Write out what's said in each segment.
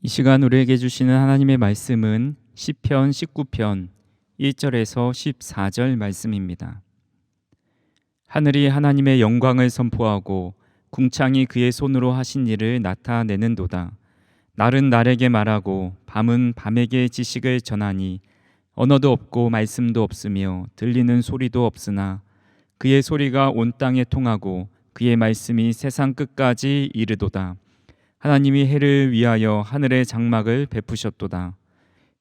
이 시간 우리에게 주시는 하나님의 말씀은 시편 19편 1절에서 14절 말씀입니다. 하늘이 하나님의 영광을 선포하고 궁창이 그의 손으로 하신 일을 나타내는도다. 날은 날에게 말하고 밤은 밤에게 지식을 전하니 언어도 없고 말씀도 없으며 들리는 소리도 없으나 그의 소리가 온 땅에 통하고 그의 말씀이 세상 끝까지 이르도다. 하나님이 해를 위하여 하늘의 장막을 베푸셨도다.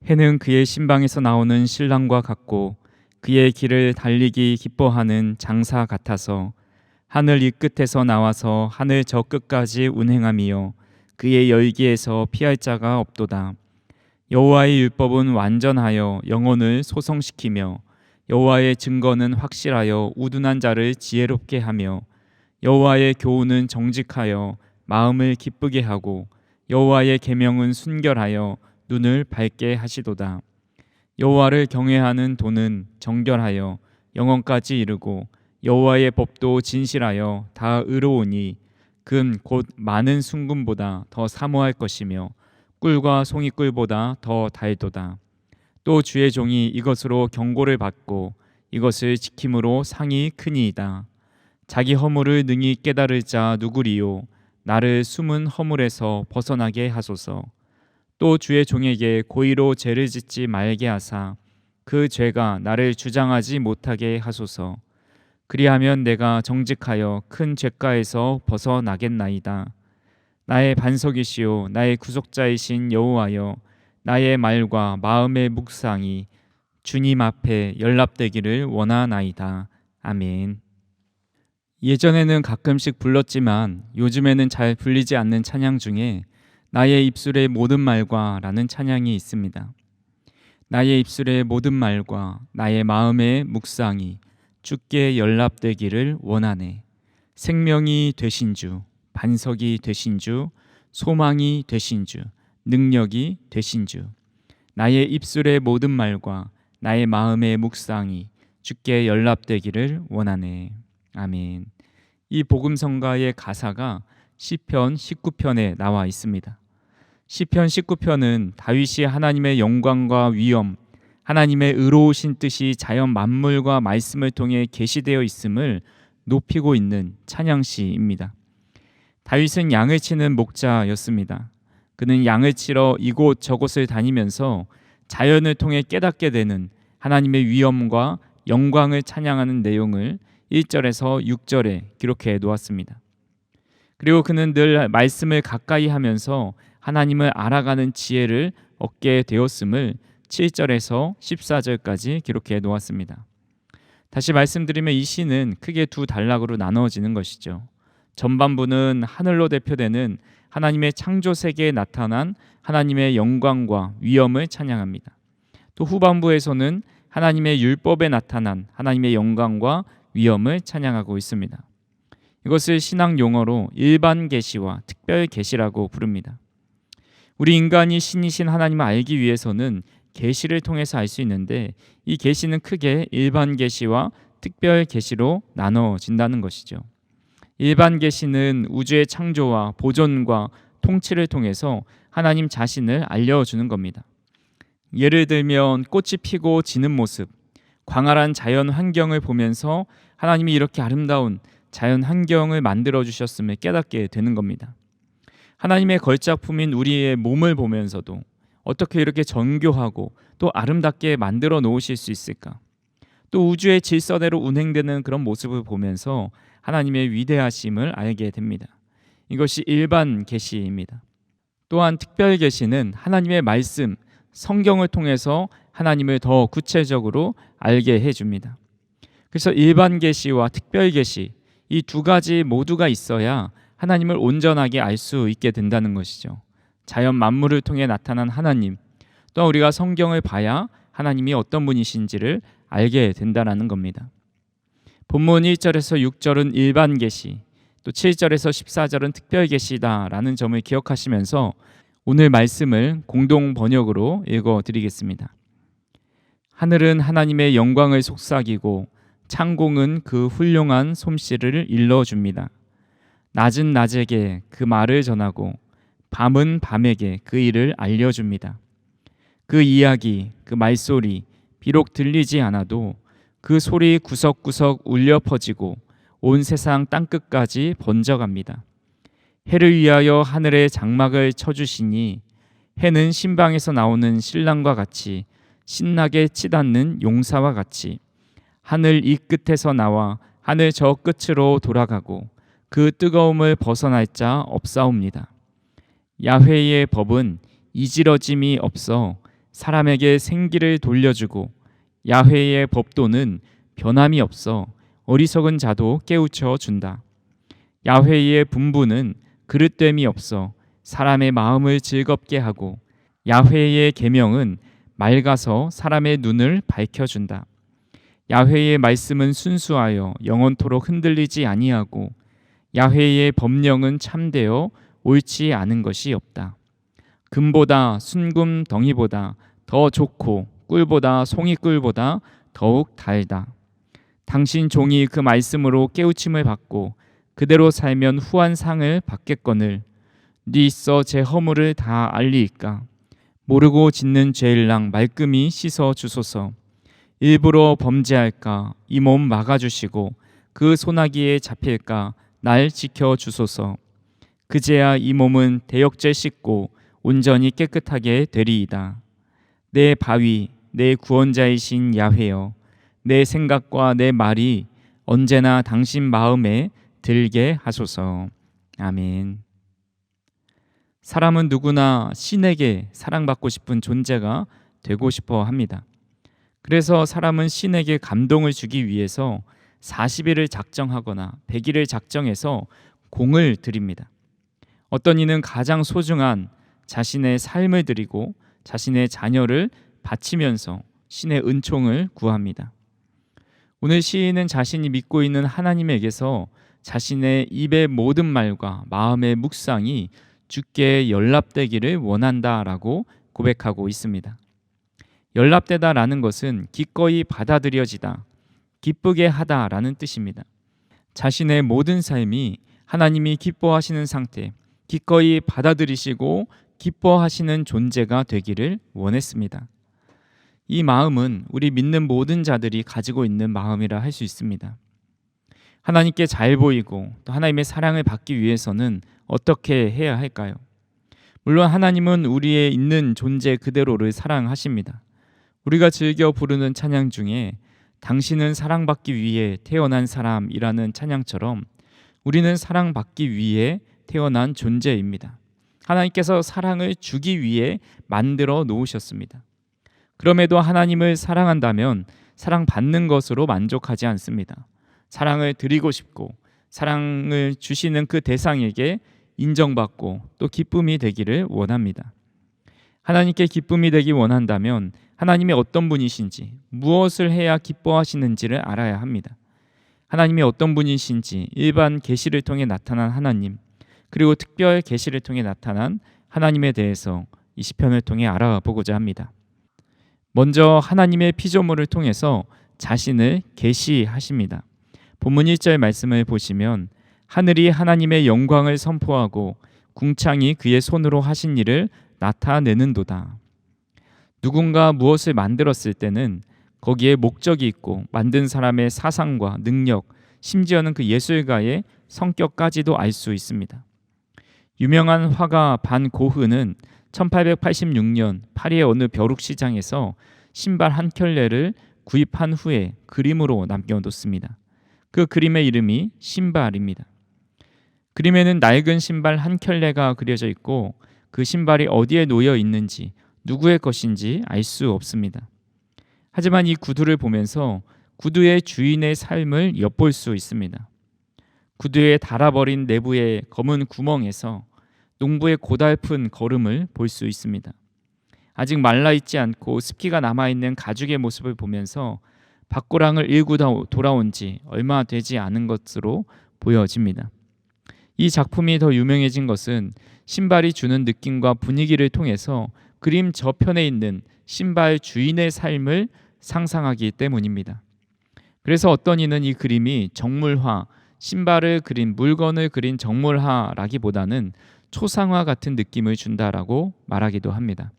해는 그의 신방에서 나오는 신랑과 같고 그의 길을 달리기 기뻐하는 장사 같아서 하늘 이 끝에서 나와서 하늘 저 끝까지 운행하며 그의 열기에서 피할 자가 없도다. 여호와의 율법은 완전하여 영혼을 소성시키며 여호와의 증거는 확실하여 우둔한 자를 지혜롭게 하며 여호와의 교훈은 정직하여 마음을 기쁘게 하고 여호와의 계명은 순결하여 눈을 밝게 하시도다. 여호와를 경외하는 도는 정결하여 영원까지 이르고 여호와의 법도 진실하여 다 의로우니 금 곧 많은 순금보다 더 사모할 것이며 꿀과 송이꿀보다 더 달도다. 또 주의 종이 이것으로 경고를 받고 이것을 지킴으로 상이 크니이다. 자기 허물을 능히 깨달을 자 누구리요? 나를 숨은 허물에서 벗어나게 하소서. 또 주의 종에게 고의로 죄를 짓지 말게 하사 그 죄가 나를 주장하지 못하게 하소서. 그리하면 내가 정직하여 큰 죄가에서 벗어나겠나이다. 나의 반석이시오 나의 구속자이신 여호와여, 나의 말과 마음의 묵상이 주님 앞에 연락되기를 원하나이다. 아멘. 예전에는 가끔씩 불렀지만 요즘에는 잘 불리지 않는 찬양 중에 나의 입술의 모든 말과 라는 찬양이 있습니다. 나의 입술의 모든 말과 나의 마음의 묵상이 주께 연락되기를 원하네. 생명이 되신 주, 반석이 되신 주, 소망이 되신 주, 능력이 되신 주, 나의 입술의 모든 말과 나의 마음의 묵상이 주께 연락되기를 원하네. 아멘. 이 복음성가의 가사가 시편 19편에 나와 있습니다. 시편 19편은 다윗이 하나님의 영광과 위엄, 하나님의 의로우신 뜻이 자연 만물과 말씀을 통해 계시되어 있음을 높이고 있는 찬양시입니다. 다윗은 양을 치는 목자였습니다. 그는 양을 치러 이곳 저곳을 다니면서 자연을 통해 깨닫게 되는 하나님의 위엄과 영광을 찬양하는 내용을 1절에서 6절에 기록해 놓았습니다. 그리고 그는 늘 말씀을 가까이 하면서 하나님을 알아가는 지혜를 얻게 되었음을 7절에서 14절까지 기록해 놓았습니다. 다시 말씀드리면 이 시는 크게 두 단락으로 나누어지는 것이죠. 전반부는 하늘로 대표되는 하나님의 창조 세계에 나타난 하나님의 영광과 위엄을 찬양합니다. 또 후반부에서는 하나님의 율법에 나타난 하나님의 영광과 위엄을 찬양하고 있습니다. 이것을 신학 용어로 일반 계시와 특별 계시라고 부릅니다. 우리 인간이 신이신 하나님을 알기 위해서는 계시를 통해서 알 수 있는데 이 계시는 크게 일반 계시와 특별 계시로 나눠진다는 것이죠. 일반 계시는 우주의 창조와 보존과 통치를 통해서 하나님 자신을 알려주는 겁니다. 예를 들면 꽃이 피고 지는 모습, 광활한 자연 환경을 보면서 하나님이 이렇게 아름다운 자연 환경을 만들어 주셨음을 깨닫게 되는 겁니다. 하나님의 걸작품인 우리의 몸을 보면서도 어떻게 이렇게 정교하고 또 아름답게 만들어 놓으실 수 있을까? 또 우주의 질서대로 운행되는 그런 모습을 보면서 하나님의 위대하심을 알게 됩니다. 이것이 일반 계시입니다. 또한 특별 계시는 하나님의 말씀, 성경을 통해서 하나님을 더 구체적으로 알게 해줍니다. 그래서 일반 계시와 특별 계시 이 두 가지 모두가 있어야 하나님을 온전하게 알 수 있게 된다는 것이죠. 자연 만물을 통해 나타난 하나님, 또 우리가 성경을 봐야 하나님이 어떤 분이신지를 알게 된다는 겁니다. 본문 1절에서 6절은 일반 계시, 또 7절에서 14절은 특별 계시다라는 점을 기억하시면서 오늘 말씀을 공동 번역으로 읽어드리겠습니다. 하늘은 하나님의 영광을 속삭이고 창공은 그 훌륭한 솜씨를 일러줍니다. 낮은 낮에게 그 말을 전하고 밤은 밤에게 그 일을 알려줍니다. 그 이야기, 그 말소리 비록 들리지 않아도 그 소리 구석구석 울려 퍼지고 온 세상 땅끝까지 번져갑니다. 해를 위하여 하늘에 장막을 쳐주시니 해는 신방에서 나오는 신랑과 같이 신나게 치닫는 용사와 같이 하늘 이 끝에서 나와 하늘 저 끝으로 돌아가고 그 뜨거움을 벗어날 자 없사옵니다. 야훼의 법은 이지러짐이 없어 사람에게 생기를 돌려주고 야훼의 법도는 변함이 없어 어리석은 자도 깨우쳐 준다. 야훼의 분부는 그릇됨이 없어 사람의 마음을 즐겁게 하고 야훼의 계명은 맑아서 사람의 눈을 밝혀준다. 야훼의 말씀은 순수하여 영원토록 흔들리지 아니하고 야훼의 법령은 참되어 옳지 않은 것이 없다. 금보다 순금 덩이보다 더 좋고 꿀보다 송이꿀보다 더욱 달다. 당신 종이 그 말씀으로 깨우침을 받고 그대로 살면 후한 상을 받겠거늘 네 있어 제 허물을 다 알리이까. 모르고 짓는 죄일랑 말끔히 씻어 주소서. 일부러 범죄할까 이 몸 막아주시고 그 소나기에 잡힐까 날 지켜주소서. 그제야 이 몸은 대역죄 씻고 온전히 깨끗하게 되리이다. 내 바위 내 구원자이신 야훼여 내 생각과 내 말이 언제나 당신 마음에 들게 하소서. 아멘. 사람은 누구나 신에게 사랑받고 싶은 존재가 되고 싶어 합니다. 그래서 사람은 신에게 감동을 주기 위해서 40일을 작정하거나 100일을 작정해서 공을 드립니다. 어떤 이는 가장 소중한 자신의 삶을 드리고 자신의 자녀를 바치면서 신의 은총을 구합니다. 오늘 시인은 자신이 믿고 있는 하나님에게서 자신의 입의 모든 말과 마음의 묵상이 주께 연락되기를 원한다라고 고백하고 있습니다. 연락되다라는 것은 기꺼이 받아들여지다, 기쁘게 하다라는 뜻입니다. 자신의 모든 삶이 하나님이 기뻐하시는 상태, 기꺼이 받아들이시고 기뻐하시는 존재가 되기를 원했습니다. 이 마음은 우리 믿는 모든 자들이 가지고 있는 마음이라 할 수 있습니다. 하나님께 잘 보이고 또 하나님의 사랑을 받기 위해서는 어떻게 해야 할까요? 물론 하나님은 우리의 있는 존재 그대로를 사랑하십니다. 우리가 즐겨 부르는 찬양 중에 당신은 사랑받기 위해 태어난 사람이라는 찬양처럼 우리는 사랑받기 위해 태어난 존재입니다. 하나님께서 사랑을 주기 위해 만들어 놓으셨습니다. 그럼에도 하나님을 사랑한다면 사랑받는 것으로 만족하지 않습니다. 사랑을 드리고 싶고 사랑을 주시는 그 대상에게 인정받고 또 기쁨이 되기를 원합니다. 하나님께 기쁨이 되기 원한다면 하나님이 어떤 분이신지, 무엇을 해야 기뻐하시는지를 알아야 합니다. 하나님이 어떤 분이신지 일반 계시를 통해 나타난 하나님, 그리고 특별 계시를 통해 나타난 하나님에 대해서 이 시편을 통해 알아보고자 합니다. 먼저 하나님의 피조물을 통해서 자신을 계시하십니다. 본문 1절 말씀을 보시면 하늘이 하나님의 영광을 선포하고 궁창이 그의 손으로 하신 일을 나타내는도다. 누군가 무엇을 만들었을 때는 거기에 목적이 있고 만든 사람의 사상과 능력, 심지어는 그 예술가의 성격까지도 알 수 있습니다. 유명한 화가 반 고흐는 1886년 파리의 어느 벼룩시장에서 신발 한 켤레를 구입한 후에 그림으로 남겨놓습니다. 그 그림의 이름이 신발입니다. 그림에는 낡은 신발 한 켤레가 그려져 있고 그 신발이 어디에 놓여 있는지 누구의 것인지 알 수 없습니다. 하지만 이 구두를 보면서 구두의 주인의 삶을 엿볼 수 있습니다. 구두에 닳아버린 내부의 검은 구멍에서 농부의 고달픈 걸음을 볼 수 있습니다. 아직 말라있지 않고 습기가 남아있는 가죽의 모습을 보면서 밭고랑을 일구 돌아온 지 얼마 되지 않은 것으로 보여집니다. 이 작품이 더 유명해진 것은 신발이 주는 느낌과 분위기를 통해서 그림 저편에 있는 신발 주인의 삶을 상상하기 때문입니다. 그래서 어떤 이는 이 그림이 정물화, 신발을 그린 물건을 그린 정물화라기보다는 초상화 같은 느낌을 준다라고 말하기도 합니다.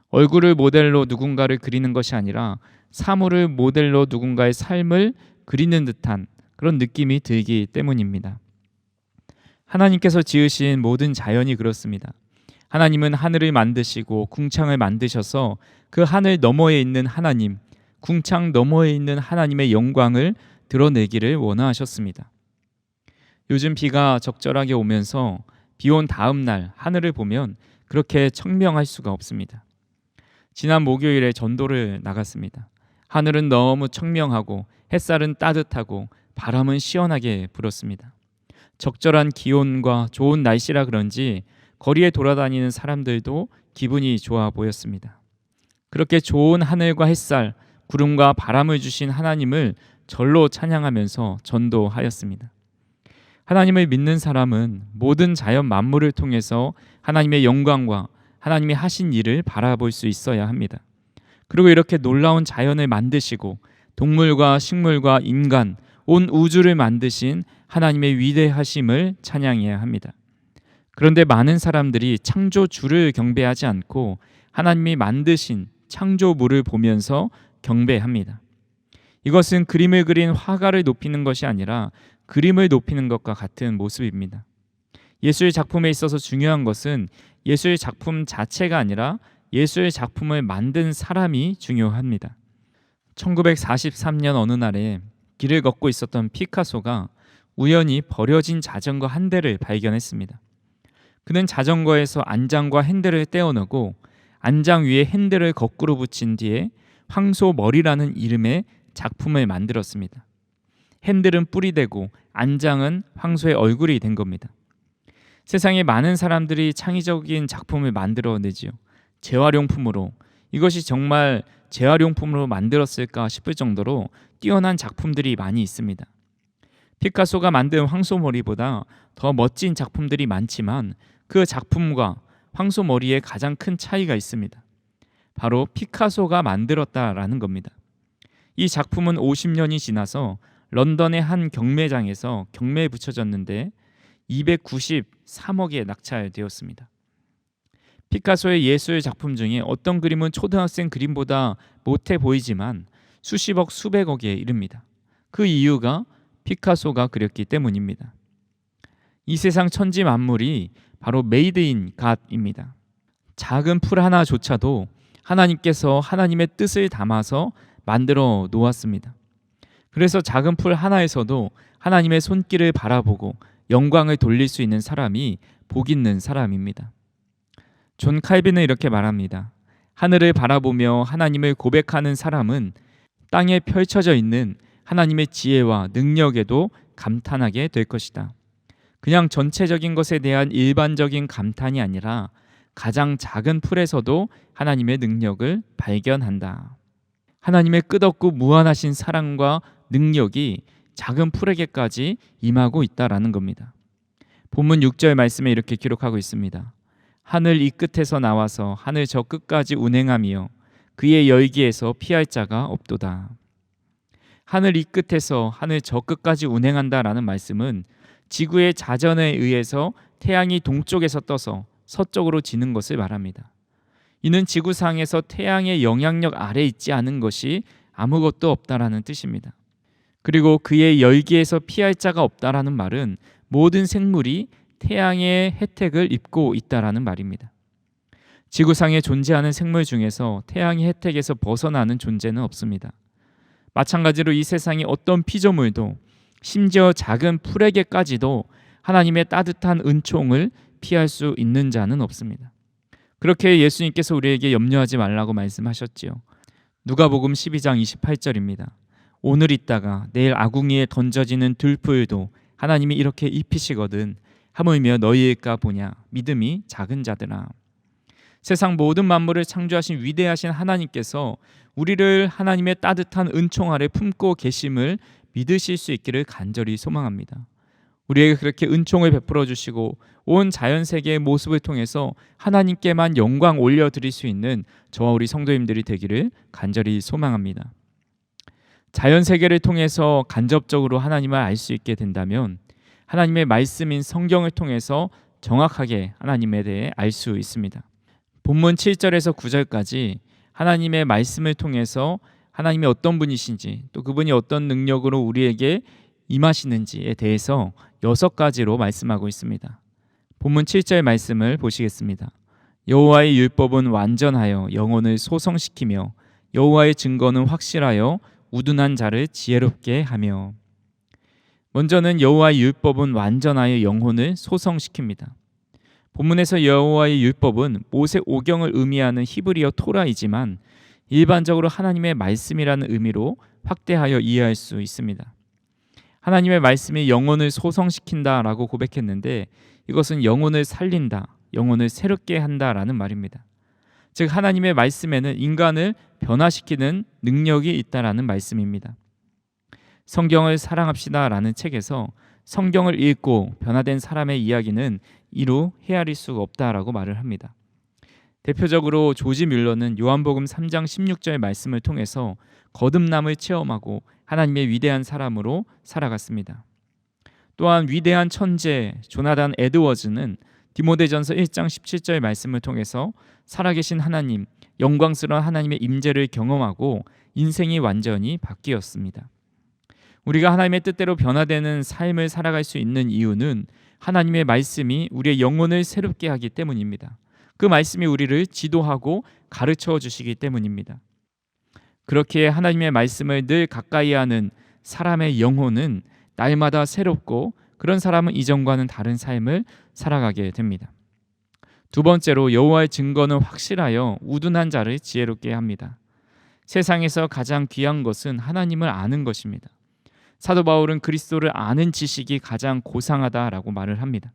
얼굴을 모델로 누군가를 그리는 것이 아니라 사물을 모델로 누군가의 삶을 그리는 듯한 그런 느낌이 들기 때문입니다. 하나님께서 지으신 모든 자연이 그렇습니다. 하나님은 하늘을 만드시고 궁창을 만드셔서 그 하늘 너머에 있는 하나님, 궁창 너머에 있는 하나님의 영광을 드러내기를 원하셨습니다. 요즘 비가 적절하게 오면서 비 온 다음 날 하늘을 보면 그렇게 청명할 수가 없습니다. 지난 목요일에 전도를 나갔습니다. 하늘은 너무 청명하고 햇살은 따뜻하고 바람은 시원하게 불었습니다. 적절한 기온과 좋은 날씨라 그런지 거리에 돌아다니는 사람들도 기분이 좋아 보였습니다. 그렇게 좋은 하늘과 햇살, 구름과 바람을 주신 하나님을 절로 찬양하면서 전도하였습니다. 하나님을 믿는 사람은 모든 자연 만물을 통해서 하나님의 영광과 하나님이 하신 일을 바라볼 수 있어야 합니다. 그리고 이렇게 놀라운 자연을 만드시고 동물과 식물과 인간, 온 우주를 만드신 하나님의 위대하심을 찬양해야 합니다. 그런데 많은 사람들이 창조주를 경배하지 않고 하나님이 만드신 창조물을 보면서 경배합니다. 이것은 그림을 그린 화가를 높이는 것이 아니라 그림을 높이는 것과 같은 모습입니다. 예술 작품에 있어서 중요한 것은 예술 작품 자체가 아니라 예술 작품을 만든 사람이 중요합니다. 1943년 어느 날에 길을 걷고 있었던 피카소가 우연히 버려진 자전거 한 대를 발견했습니다. 그는 자전거에서 안장과 핸들을 떼어내고 안장 위에 핸들을 거꾸로 붙인 뒤에 황소머리라는 이름의 작품을 만들었습니다. 핸들은 뿔이 되고 안장은 황소의 얼굴이 된 겁니다. 세상에 많은 사람들이 창의적인 작품을 만들어내지요. 재활용품으로, 이것이 정말 재활용품으로 만들었을까 싶을 정도로 뛰어난 작품들이 많이 있습니다. 피카소가 만든 황소머리보다 더 멋진 작품들이 많지만 그 작품과 황소머리에 가장 큰 차이가 있습니다. 바로 피카소가 만들었다라는 겁니다. 이 작품은 50년이 지나서 런던의 한 경매장에서 경매에 붙여졌는데 293억에 낙찰되었습니다. 피카소의 예술 작품 중에 어떤 그림은 초등학생 그림보다 못해 보이지만 수십억, 수백억에 이릅니다. 그 이유가 피카소가 그렸기 때문입니다. 이 세상 천지 만물이 바로 메이드 인 갓입니다. 작은 풀 하나조차도 하나님께서 하나님의 뜻을 담아서 만들어 놓았습니다. 그래서 작은 풀 하나에서도 하나님의 손길을 바라보고 영광을 돌릴 수 있는 사람이 복 있는 사람입니다. 존 칼빈은 이렇게 말합니다. 하늘을 바라보며 하나님을 고백하는 사람은 땅에 펼쳐져 있는 하나님의 지혜와 능력에도 감탄하게 될 것이다. 그냥 전체적인 것에 대한 일반적인 감탄이 아니라 가장 작은 풀에서도 하나님의 능력을 발견한다. 하나님의 끝없고 무한하신 사랑과 능력이 작은 풀에게까지 임하고 있다라는 겁니다. 본문 6절 말씀에 이렇게 기록하고 있습니다. 하늘 이 끝에서 나와서 하늘 저 끝까지 운행하며 그의 열기에서 피할 자가 없도다. 하늘 이 끝에서 하늘 저 끝까지 운행한다라는 말씀은 지구의 자전에 의해서 태양이 동쪽에서 떠서 서쪽으로 지는 것을 말합니다. 이는 지구상에서 태양의 영향력 아래 있지 않은 것이 아무것도 없다라는 뜻입니다. 그리고 그의 열기에서 피할 자가 없다라는 말은 모든 생물이 태양의 혜택을 입고 있다라는 말입니다. 지구상에 존재하는 생물 중에서 태양의 혜택에서 벗어나는 존재는 없습니다. 마찬가지로 이 세상의 어떤 피조물도 심지어 작은 풀에게까지도 하나님의 따뜻한 은총을 피할 수 있는 자는 없습니다. 그렇게 예수님께서 우리에게 염려하지 말라고 말씀하셨지요. 누가복음 12장 28절입니다. 오늘 있다가 내일 아궁이에 던져지는 들풀도 하나님이 이렇게 입히시거든 하물며 너희일까 보냐 믿음이 작은 자들아. 세상 모든 만물을 창조하신 위대하신 하나님께서 우리를 하나님의 따뜻한 은총 아래 품고 계심을 믿으실 수 있기를 간절히 소망합니다. 우리에게 그렇게 은총을 베풀어 주시고 온 자연세계의 모습을 통해서 하나님께만 영광 올려드릴 수 있는 저와 우리 성도님들이 되기를 간절히 소망합니다. 자연세계를 통해서 간접적으로 하나님을 알 수 있게 된다면 하나님의 말씀인 성경을 통해서 정확하게 하나님에 대해 알 수 있습니다. 본문 7절에서 9절까지 하나님의 말씀을 통해서 하나님이 어떤 분이신지, 또 그분이 어떤 능력으로 우리에게 임하시는지에 대해서 6가지로 말씀하고 있습니다. 본문 7절 말씀을 보시겠습니다. 여호와의 율법은 완전하여 영혼을 소성시키며 여호와의 증거는 확실하여 우둔한 자를 지혜롭게 하며. 먼저는 여호와의 율법은 완전하여 영혼을 소성시킵니다. 본문에서 여호와의 율법은 모세 오경을 의미하는 히브리어 토라이지만 일반적으로 하나님의 말씀이라는 의미로 확대하여 이해할 수 있습니다. 하나님의 말씀이 영혼을 소성시킨다라고 고백했는데 이것은 영혼을 살린다, 영혼을 새롭게 한다라는 말입니다. 즉 하나님의 말씀에는 인간을 변화시키는 능력이 있다라는 말씀입니다. 성경을 사랑합시다라는 책에서 성경을 읽고 변화된 사람의 이야기는 이루 헤아릴 수가 없다라고 말을 합니다. 대표적으로 조지 뮬러는 요한복음 3장 16절 말씀을 통해서 거듭남을 체험하고 하나님의 위대한 사람으로 살아갔습니다. 또한 위대한 천재 조나단 에드워즈는 디모데전서 1장 17절 말씀을 통해서 살아계신 하나님, 영광스러운 하나님의 임재를 경험하고 인생이 완전히 바뀌었습니다. 우리가 하나님의 뜻대로 변화되는 삶을 살아갈 수 있는 이유는 하나님의 말씀이 우리의 영혼을 새롭게 하기 때문입니다. 그 말씀이 우리를 지도하고 가르쳐 주시기 때문입니다. 그렇게 하나님의 말씀을 늘 가까이 하는 사람의 영혼은 날마다 새롭고 그런 사람은 이전과는 다른 삶을 살아가게 됩니다. 두 번째로 여호와의 증거는 확실하여 우둔한 자를 지혜롭게 합니다. 세상에서 가장 귀한 것은 하나님을 아는 것입니다. 사도 바울은 그리스도를 아는 지식이 가장 고상하다라고 말을 합니다.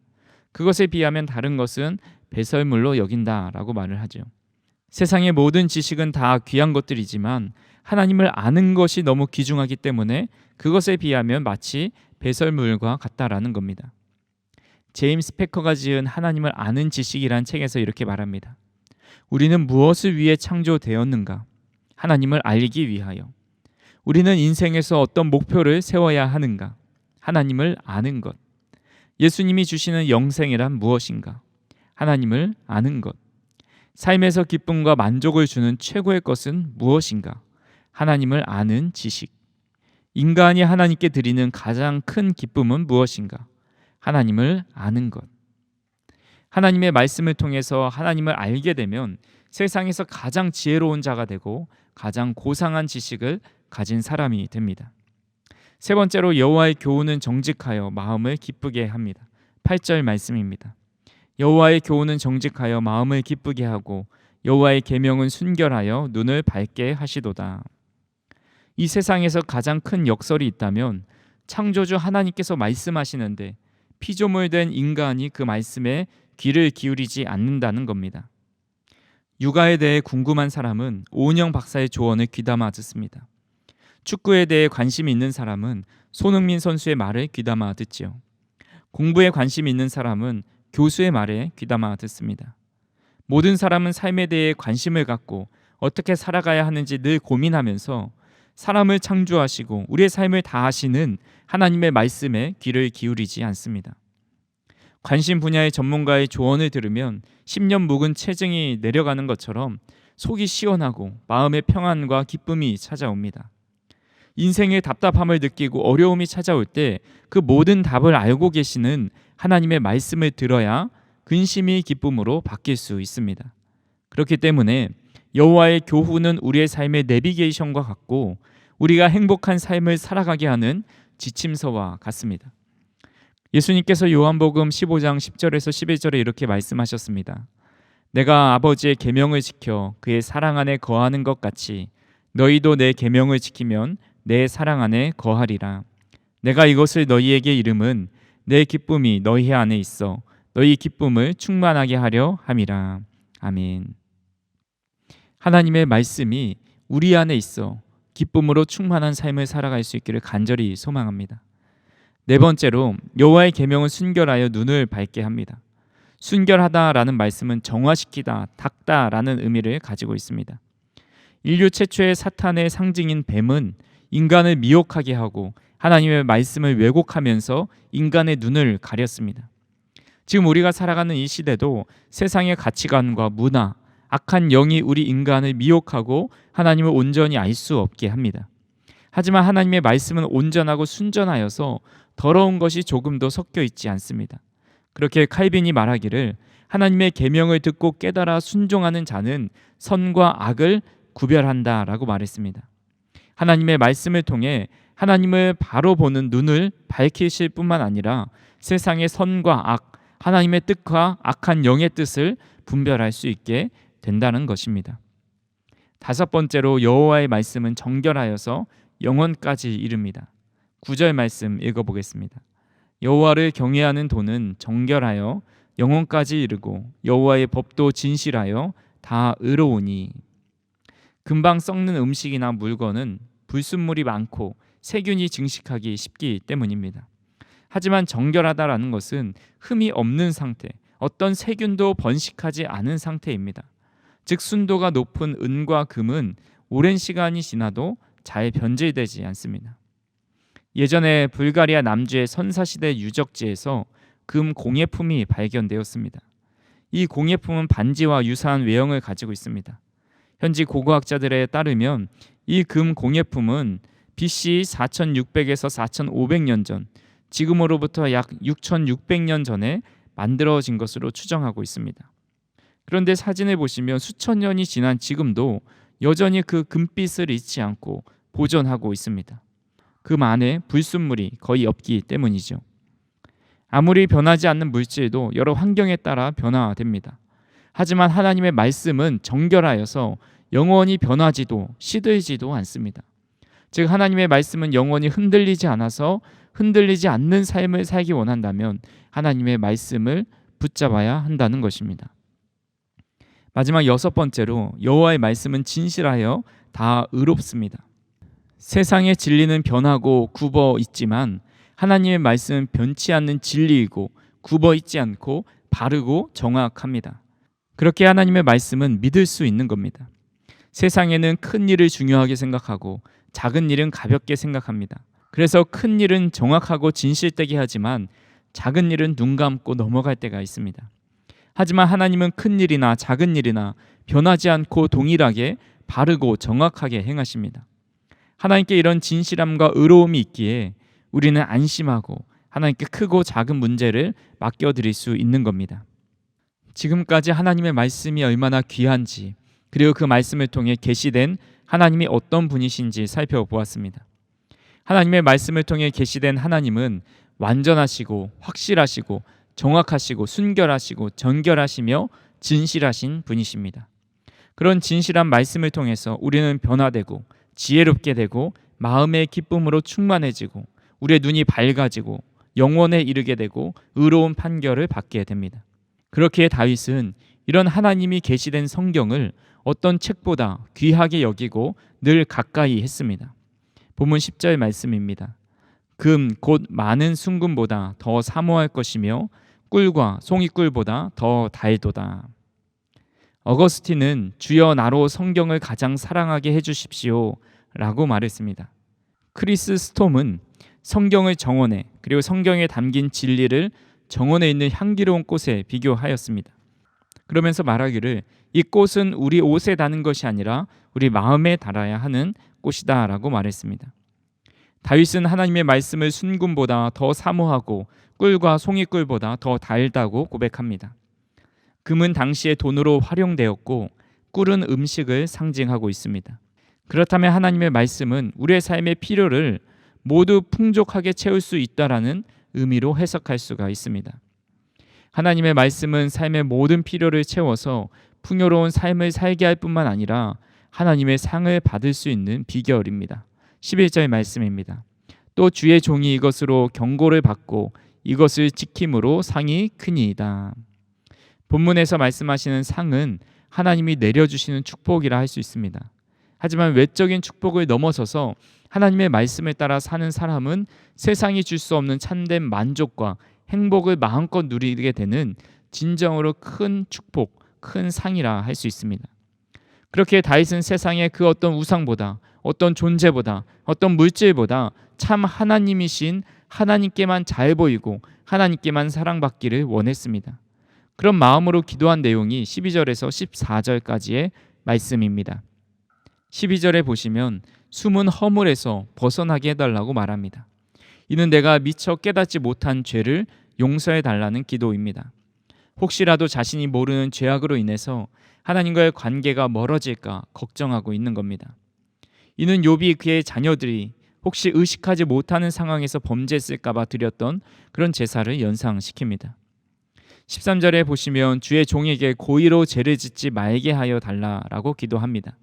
그것에 비하면 다른 것은 배설물로 여긴다라고 말을 하죠. 세상의 모든 지식은 다 귀한 것들이지만 하나님을 아는 것이 너무 귀중하기 때문에 그것에 비하면 마치 배설물과 같다라는 겁니다. 제임스 패커가 지은 하나님을 아는 지식이란 책에서 이렇게 말합니다. 우리는 무엇을 위해 창조되었는가? 하나님을 알기 위하여. 우리는 인생에서 어떤 목표를 세워야 하는가? 하나님을 아는 것. 예수님이 주시는 영생이란 무엇인가? 하나님을 아는 것. 삶에서 기쁨과 만족을 주는 최고의 것은 무엇인가? 하나님을 아는 지식. 인간이 하나님께 드리는 가장 큰 기쁨은 무엇인가? 하나님을 아는 것. 하나님의 말씀을 통해서 하나님을 알게 되면 세상에서 가장 지혜로운 자가 되고 가장 고상한 지식을 가진 사람이 됩니다. 세 번째로 여호와의 교훈은 정직하여 마음을 기쁘게 합니다. 8절 말씀입니다. 여호와의 교훈은 정직하여 마음을 기쁘게 하고 여호와의 계명은 순결하여 눈을 밝게 하시도다. 이 세상에서 가장 큰 역설이 있다면 창조주 하나님께서 말씀하시는데 피조물된 인간이 그 말씀에 귀를 기울이지 않는다는 겁니다. 육아에 대해 궁금한 사람은 오은영 박사의 조언을 귀담아 듣습니다. 축구에 대해 관심이 있는 사람은 손흥민 선수의 말을 귀담아 듣지요. 공부에 관심이 있는 사람은 교수의 말에 귀담아 듣습니다. 모든 사람은 삶에 대해 관심을 갖고 어떻게 살아가야 하는지 늘 고민하면서 사람을 창조하시고 우리의 삶을 다 하시는 하나님의 말씀에 귀를 기울이지 않습니다. 관심 분야의 전문가의 조언을 들으면 10년 묵은 체증이 내려가는 것처럼 속이 시원하고 마음의 평안과 기쁨이 찾아옵니다. 인생의 답답함을 느끼고 어려움이 찾아올 때 그 모든 답을 알고 계시는 하나님의 말씀을 들어야 근심이 기쁨으로 바뀔 수 있습니다. 그렇기 때문에 여호와의 교훈은 우리의 삶의 내비게이션과 같고 우리가 행복한 삶을 살아가게 하는 지침서와 같습니다. 예수님께서 요한복음 15장 10절에서 11절에 이렇게 말씀하셨습니다. 내가 아버지의 계명을 지켜 그의 사랑 안에 거하는 것 같이 너희도 내 계명을 지키면 내 사랑 안에 거하리라. 내가 이것을 너희에게 이름은 내 기쁨이 너희 안에 있어 너희 기쁨을 충만하게 하려 함이라. 아멘. 하나님의 말씀이 우리 안에 있어 기쁨으로 충만한 삶을 살아갈 수 있기를 간절히 소망합니다. 네 번째로 여호와의 계명은 순결하여 눈을 밝게 합니다. 순결하다라는 말씀은 정화시키다, 닦다라는 의미를 가지고 있습니다. 인류 최초의 사탄의 상징인 뱀은 인간을 미혹하게 하고 하나님의 말씀을 왜곡하면서 인간의 눈을 가렸습니다. 지금 우리가 살아가는 이 시대도 세상의 가치관과 문화, 악한 영이 우리 인간을 미혹하고 하나님을 온전히 알 수 없게 합니다. 하지만 하나님의 말씀은 온전하고 순전하여서 더러운 것이 조금도 섞여 있지 않습니다. 그렇게 칼빈이 말하기를 하나님의 계명을 듣고 깨달아 순종하는 자는 선과 악을 구별한다라고 말했습니다. 하나님의 말씀을 통해 하나님을 바로 보는 눈을 밝히실 뿐만 아니라 세상의 선과 악, 하나님의 뜻과 악한 영의 뜻을 분별할 수 있게 된다는 것입니다. 다섯 번째로 여호와의 말씀은 정결하여서 영혼까지 이릅니다. 9절 말씀 읽어보겠습니다. 여호와를 경외하는 도는 정결하여 영혼까지 이르고 여호와의 법도 진실하여 다 의로우니. 금방 썩는 음식이나 물건은 불순물이 많고 세균이 증식하기 쉽기 때문입니다. 하지만 정결하다라는 것은 흠이 없는 상태, 어떤 세균도 번식하지 않은 상태입니다. 즉 순도가 높은 은과 금은 오랜 시간이 지나도 잘 변질되지 않습니다. 예전에 불가리아 남주의 선사시대 유적지에서 금 공예품이 발견되었습니다. 이 공예품은 반지와 유사한 외형을 가지고 있습니다. 현지 고고학자들에 따르면 이 금 공예품은 BC 4600에서 4500년 전, 지금으로부터 약 6600년 전에 만들어진 것으로 추정하고 있습니다. 그런데 사진을 보시면 수천 년이 지난 지금도 여전히 그 금빛을 잊지 않고 보존하고 있습니다. 금 안에 불순물이 거의 없기 때문이죠. 아무리 변하지 않는 물질도 여러 환경에 따라 변화됩니다. 하지만 하나님의 말씀은 정결하여서 영원히 변하지도 시들지도 않습니다. 즉 하나님의 말씀은 영원히 흔들리지 않아서 흔들리지 않는 삶을 살기 원한다면 하나님의 말씀을 붙잡아야 한다는 것입니다. 마지막 여섯 번째로 여호와의 말씀은 진실하여 다 의롭습니다. 세상의 진리는 변하고 굽어 있지만 하나님의 말씀은 변치 않는 진리이고 굽어 있지 않고 바르고 정확합니다. 그렇게 하나님의 말씀은 믿을 수 있는 겁니다. 세상에는 큰 일을 중요하게 생각하고 작은 일은 가볍게 생각합니다. 그래서 큰 일은 정확하고 진실되게 하지만 작은 일은 눈 감고 넘어갈 때가 있습니다. 하지만 하나님은 큰 일이나 작은 일이나 변하지 않고 동일하게 바르고 정확하게 행하십니다. 하나님께 이런 진실함과 의로움이 있기에 우리는 안심하고 하나님께 크고 작은 문제를 맡겨드릴 수 있는 겁니다. 지금까지 하나님의 말씀이 얼마나 귀한지, 그리고 그 말씀을 통해 계시된 하나님이 어떤 분이신지 살펴보았습니다. 하나님의 말씀을 통해 계시된 하나님은 완전하시고 확실하시고 정확하시고 순결하시고 정결하시며 진실하신 분이십니다. 그런 진실한 말씀을 통해서 우리는 변화되고 지혜롭게 되고 마음의 기쁨으로 충만해지고 우리의 눈이 밝아지고 영원에 이르게 되고 의로운 판결을 받게 됩니다. 그렇기에 다윗은 이런 하나님이 계시된 성경을 어떤 책보다 귀하게 여기고 늘 가까이 했습니다. 본문 10절 말씀입니다. 금 곧 많은 순금보다 더 사모할 것이며 꿀과 송이꿀보다 더 달도다. 어거스틴은 주여 나로 성경을 가장 사랑하게 해주십시오 라고 말했습니다. 크리스 스톰은 성경을 정원에, 그리고 성경에 담긴 진리를 정원에 있는 향기로운 꽃에 비교하였습니다. 그러면서 말하기를 이 꽃은 우리 옷에 다는 것이 아니라 우리 마음에 달아야 하는 꽃이다 라고 말했습니다. 다윗은 하나님의 말씀을 순금보다 더 사모하고 꿀과 송이꿀보다 더 달다고 고백합니다. 금은 당시의 돈으로 활용되었고 꿀은 음식을 상징하고 있습니다. 그렇다면 하나님의 말씀은 우리의 삶의 필요를 모두 풍족하게 채울 수 있다라는 의미로 해석할 수가 있습니다. 하나님의 말씀은 삶의 모든 필요를 채워서 풍요로운 삶을 살게 할 뿐만 아니라 하나님의 상을 받을 수 있는 비결입니다. 11절 말씀입니다. 또 주의 종이 이것으로 경고를 받고 이것을 지킴으로 상이 크니이다. 본문에서 말씀하시는 상은 하나님이 내려주시는 축복이라 할 수 있습니다. 하지만 외적인 축복을 넘어서서 하나님의 말씀에 따라 사는 사람은 세상이 줄 수 없는 참된 만족과 행복을 마음껏 누리게 되는 진정으로 큰 축복, 큰 상이라 할 수 있습니다. 그렇게 다윗은 세상의 그 어떤 우상보다, 어떤 존재보다, 어떤 물질보다 참 하나님이신 하나님께만 잘 보이고 하나님께만 사랑받기를 원했습니다. 그런 마음으로 기도한 내용이 12절에서 14절까지의 말씀입니다. 12절에 보시면 숨은 허물에서 벗어나게 해달라고 말합니다. 이는 내가 미처 깨닫지 못한 죄를 용서해 달라는 기도입니다. 혹시라도 자신이 모르는 죄악으로 인해서 하나님과의 관계가 멀어질까 걱정하고 있는 겁니다. 이는 욥이 그의 자녀들이 혹시 의식하지 못하는 상황에서 범죄했을까 봐 드렸던 그런 제사를 연상시킵니다. 13절에 보시면 주의 종에게 고의로 죄를 짓지 말게 하여 달라라고 기도합니다.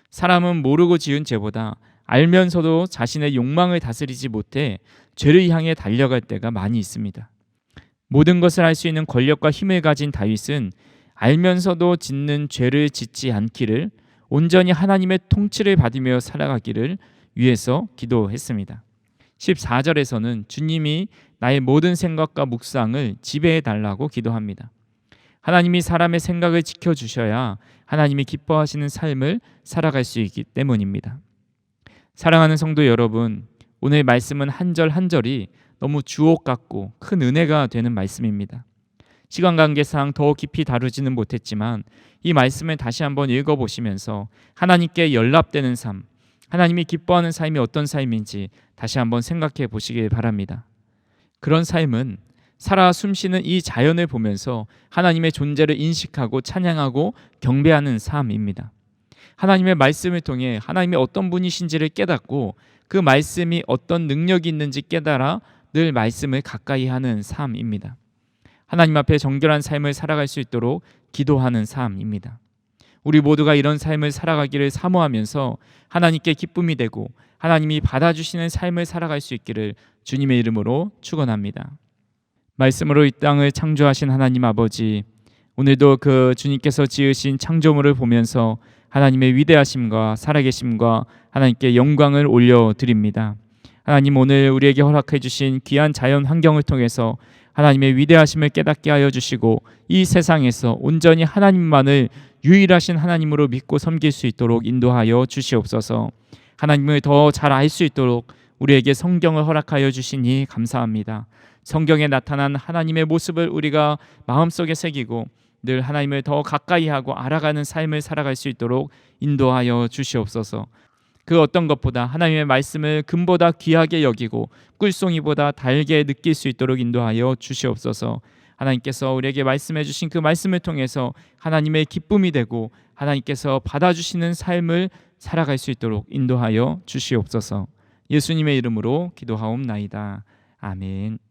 사람은 모르고 지은 죄보다 알면서도 자신의 욕망을 다스리지 못해 죄를 향해 달려갈 때가 많이 있습니다. 모든 것을 할 수 있는 권력과 힘을 가진 다윗은 알면서도 짓는 죄를 짓지 않기를, 온전히 하나님의 통치를 받으며 살아가기를 위해서 기도했습니다. 14절에서는 주님이 나의 모든 생각과 묵상을 지배해 달라고 기도합니다. 하나님이 사람의 생각을 지켜주셔야 하나님이 기뻐하시는 삶을 살아갈 수 있기 때문입니다. 사랑하는 성도 여러분, 오늘 말씀은 한 절 한 절이 너무 주옥 같고 큰 은혜가 되는 말씀입니다. 시간 관계상 더 깊이 다루지는 못했지만 이 말씀을 다시 한번 읽어보시면서 하나님께 연락되는 삶, 하나님이 기뻐하는 삶이 어떤 삶인지 다시 한번 생각해 보시길 바랍니다. 그런 삶은 살아 숨쉬는 이 자연을 보면서 하나님의 존재를 인식하고 찬양하고 경배하는 삶입니다. 하나님의 말씀을 통해 하나님이 어떤 분이신지를 깨닫고 그 말씀이 어떤 능력이 있는지 깨달아 늘 말씀을 가까이 하는 삶입니다. 하나님 앞에 정결한 삶을 살아갈 수 있도록 기도하는 삶입니다. 우리 모두가 이런 삶을 살아가기를 사모하면서 하나님께 기쁨이 되고 하나님이 받아주시는 삶을 살아갈 수 있기를 주님의 이름으로 축원합니다. 말씀으로 이 땅을 창조하신 하나님 아버지, 오늘도 그 주님께서 지으신 창조물을 보면서 하나님의 위대하심과 살아계심과 하나님께 영광을 올려드립니다. 하나님, 오늘 우리에게 허락해 주신 귀한 자연 환경을 통해서 하나님의 위대하심을 깨닫게 하여 주시고 이 세상에서 온전히 하나님만을 유일하신 하나님으로 믿고 섬길 수 있도록 인도하여 주시옵소서. 하나님을 더 잘 알 수 있도록 우리에게 성경을 허락하여 주시니 감사합니다. 성경에 나타난 하나님의 모습을 우리가 마음속에 새기고 늘 하나님을 더 가까이 하고 알아가는 삶을 살아갈 수 있도록 인도하여 주시옵소서. 그 어떤 것보다 하나님의 말씀을 금보다 귀하게 여기고 꿀송이보다 달게 느낄 수 있도록 인도하여 주시옵소서. 하나님께서 우리에게 말씀해 주신 그 말씀을 통해서 하나님의 기쁨이 되고 하나님께서 받아주시는 삶을 살아갈 수 있도록 인도하여 주시옵소서. 예수님의 이름으로 기도하옵나이다. 아멘.